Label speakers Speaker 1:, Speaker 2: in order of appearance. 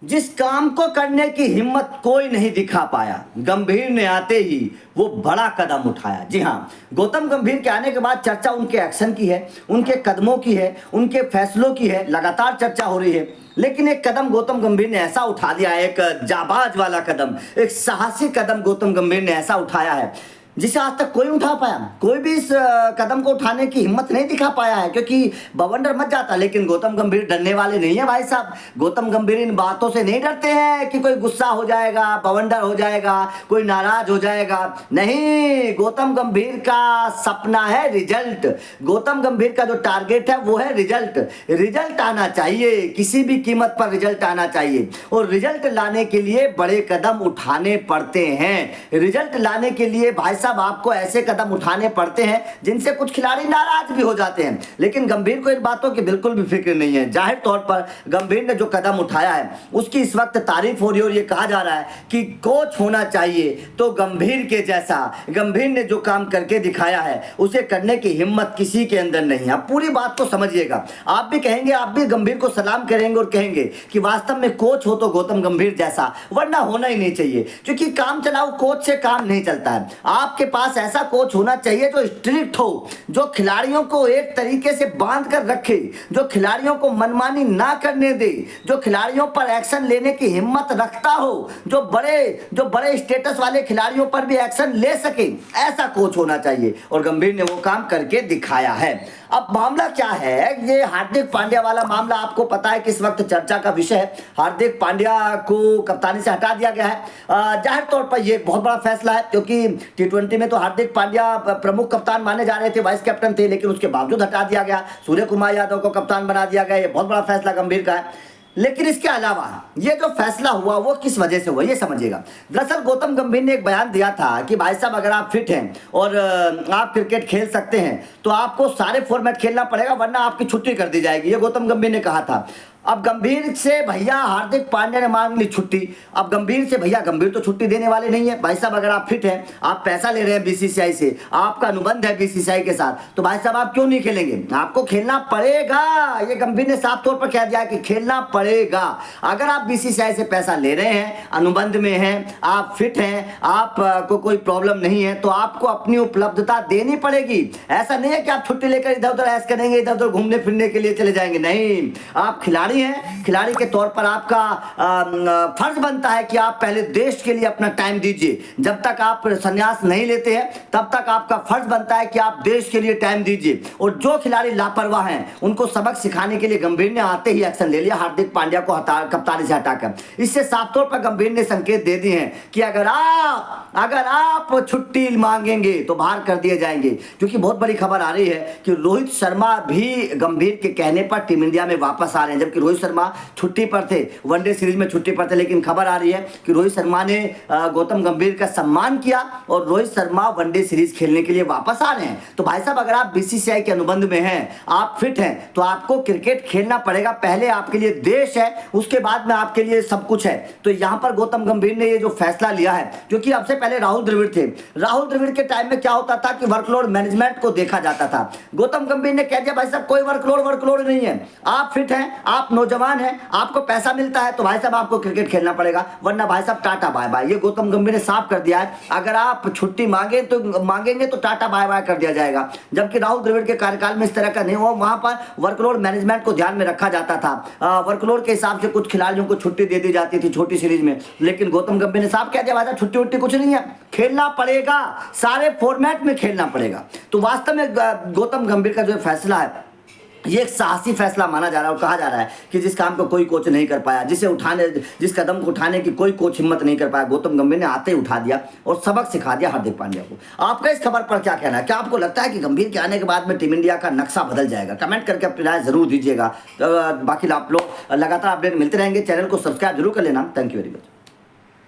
Speaker 1: जिस काम को करने की हिम्मत कोई नहीं दिखा पाया, गंभीर ने आते ही वो बड़ा कदम उठाया। जी हाँ, गौतम गंभीर के आने के बाद चर्चा उनके एक्शन की है, उनके कदमों की है, उनके फैसलों की है, लगातार चर्चा हो रही है। लेकिन एक कदम गौतम गंभीर ने ऐसा उठा लिया, एक जाबाज वाला कदम, एक साहसी कदम गौतम गंभीर ने ऐसा उठाया है जिसे आज तक कोई उठा पाया। कोई भी इस कदम को उठाने की हिम्मत नहीं दिखा पाया है, क्योंकि बवंडर मच जाता। लेकिन गौतम गंभीर डरने वाले नहीं है भाई साहब। गौतम गंभीर इन बातों से नहीं डरते हैं कि कोई गुस्सा हो जाएगा, बवंडर हो जाएगा, कोई नाराज हो जाएगा। नहीं, गौतम गंभीर का सपना है रिजल्ट। गौतम गंभीर का जो टारगेट है वो है रिजल्ट। रिजल्ट आना चाहिए, किसी भी कीमत पर रिजल्ट आना चाहिए। और रिजल्ट लाने के लिए बड़े कदम उठाने पड़ते हैं। रिजल्ट लाने के लिए भाई साहब आपको ऐसे कदम उठाने पड़ते हैं जिनसे कुछ खिलाड़ी नाराज भी हो जाते हैं। लेकिन गंभीर को इन बातों की बिल्कुल भी फिक्र नहीं है। जाहिर तौर पर गंभीर ने जो कदम उठाया है उसकी इस वक्त तारीफ हो रही है और ये कहा जा रहा है कि कोच होना चाहिए तो गंभीर के जैसा। गंभीर ने जो काम करके दिखाया है उसे करने की हिम्मत किसी के अंदर नहीं है। आप पूरी बात को समझिएगा। आप भी कहेंगे, आप भी गंभीर को सलाम करेंगे और कहेंगे कि वास्तव में कोच हो तो गौतम गंभीर जैसा, वरना होना ही नहीं चाहिए। क्योंकि काम चलाओ कोच से काम नहीं चलता है। आपके पास ऐसा कोच होना चाहिए जो स्ट्रिक्ट हो, जो खिलाड़ियों को एक तरीके से बांध कर रखे, जो खिलाड़ियों को मनमानी ना करने दे, जो खिलाड़ियों पर एक्शन लेने की हिम्मत रखता हो, जो बड़े स्टेटस वाले खिलाड़ियों पर भी एक्शन ले सके। ऐसा कोच होना चाहिए और गंभीर ने वो काम करके दिखाया है। अब मामला क्या है, ये हार्दिक पांड्या वाला मामला आपको पता है कि इस वक्त चर्चा का विषय है। हार्दिक पांड्या को कप्तानी से हटा दिया गया है। जाहिर तौर पर यह बहुत बड़ा फैसला है, क्योंकि टी20 में तो हार्दिक पांड्या प्रमुख कप्तान माने जा रहे थे, वाइस कैप्टन थे, लेकिन उसके बावजूद हटा दिया गया। सूर्य कुमार यादव को कप्तान बना दिया गया। ये बहुत बड़ा फैसला गंभीर का है। लेकिन इसके अलावा ये जो फैसला हुआ वो किस वजह से हुआ ये समझिएगा। दरअसल गौतम गंभीर ने एक बयान दिया था कि भाई साहब अगर आप फिट हैं और आप क्रिकेट खेल सकते हैं तो आपको सारे फॉर्मेट खेलना पड़ेगा, वरना आपकी छुट्टी कर दी जाएगी। ये गौतम गंभीर ने कहा था। अब गंभीर से भैया हार्दिक पांड्या ने मांग ली छुट्टी। अब गंभीर से भैया गंभीर तो छुट्टी देने वाले नहीं है। भाई साहब अगर आप फिट हैं, आप पैसा ले रहे हैं बीसीसीआई से, आपका अनुबंध है बीसीसीआई के साथ, तो भाई साहब आप क्यों नहीं खेलेंगे? आपको खेलना पड़ेगा। ये गंभीर ने साफ तौर पर कह दिया कि खेलना पड़ेगा। अगर आप बीसीसीआई से पैसा ले रहे हैं, अनुबंध में हैं, आप फिट हैं, आपको कोई प्रॉब्लम नहीं है, तो आपको अपनी उपलब्धता देनी पड़ेगी। ऐसा नहीं है कि आप छुट्टी लेकर इधर उधर ऐश करेंगे, इधर उधर घूमने फिरने के लिए चले जाएंगे। नहीं, आप खिलाड़ी हैं। खिलाड़ी के तौर पर आपका फर्ज बनता है कि आप पहले देश के लिए अपना टाइम दीजिए। जब तक आप संन्यास नहीं लेते हैं तब तक आपका फर्ज बनता है कि आप देश के लिए टाइम दीजिए। और जो खिलाड़ी लापरवाह हैं उनको सबक सिखाने के लिए गंभीर ने आते ही एक्शन ले लिया, हार्दिक पांड्या को कप्तानी से हटाकर। इससे साफ तौर पर गंभीर ने संकेत दे दिए हैं कि अगर आप छुट्टी मांगेंगे तो बाहर कर दिए जाएंगे। क्योंकि बहुत बड़ी खबर आ रही है कि रोहित शर्मा भी गंभीर के कहने पर टीम इंडिया में वापस आ रहे हैं, जबकि रोहित शर्मा छुट्टी पर थे, वनडे सीरीज में छुट्टी पर थे। लेकिन खबर आ रही है कि रोहित शर्मा ने गौतम गंभीर का सम्मान किया और रोहित शर्मा वनडे सीरीज खेलने के लिए वापस आ रहे हैं। तो भाई साहब अगर आप बीसीसीआई के अनुबंध में हैं, आप फिट हैं, तो आपको क्रिकेट खेलना पड़ेगा। पहले आपके लिए देश है, उसके बाद में आपके लिए सब कुछ है। तो यहां पर गौतम गंभीर ने ये जो फैसला लिया है, क्योंकि अब से पहले राहुल द्रविड़ थे। राहुल द्रविड़ के टाइम में क्या होता था कि वर्कलोड मैनेजमेंट को देखा जाता था। गौतम गंभीर ने कह दिया भाई साहब कोई वर्कलोड नहीं है, आप फिट हैं, आप नौजवान हैं, आपको पैसा मिलता है, तो भाई साहब आपको क्रिकेट खेलना पड़ेगा, वरना भाई साहब टाटा बाय बाय। ये गौतम गंभीर ने साफ कर दिया है। अगर आप छुट्टी मांगेंगे तो टाटा बाय बाय कर दिया जाएगा। जबकि राहुल द्रविड़ के कार्यकाल में इस तरह का नहीं हुआ। वहां पर वर्कलोड मैनेजमेंट को ध्यान में रखा जाता था। वर्कलोड के हिसाब से कुछ खिलाड़ियों को छुट्टी दे दी जाती थी छोटी सीरीज में। लेकिन गौतम गंभीर ने साफ कह दिया भाई साहब छुट्टी उट्टी कुछ नहीं है, खेलना पड़ेगा, सारे फॉर्मेट में खेलना पड़ेगा। तो वास्तव में गौतम गंभीर का जो फैसला है ये एक साहसी फैसला माना जा रहा है। और कहा जा रहा है कि जिस काम को कोई कोच नहीं कर पाया, जिस कदम को उठाने की कोई कोच हिम्मत नहीं कर पाया, गौतम गंभीर ने आते ही उठा दिया और सबक सिखा दिया हार्दिक पांड्या को। आपका इस खबर पर क्या कहना है? क्या आपको लगता है कि गंभीर के आने के बाद में टीम इंडिया का नक्शा बदल जाएगा? कमेंट करके अपनी राय जरूर दीजिएगा। बाकी आप लोग लगातार अपडेट मिलते रहेंगे। चैनल को सब्सक्राइब जरूर कर लेना। Thank you very much.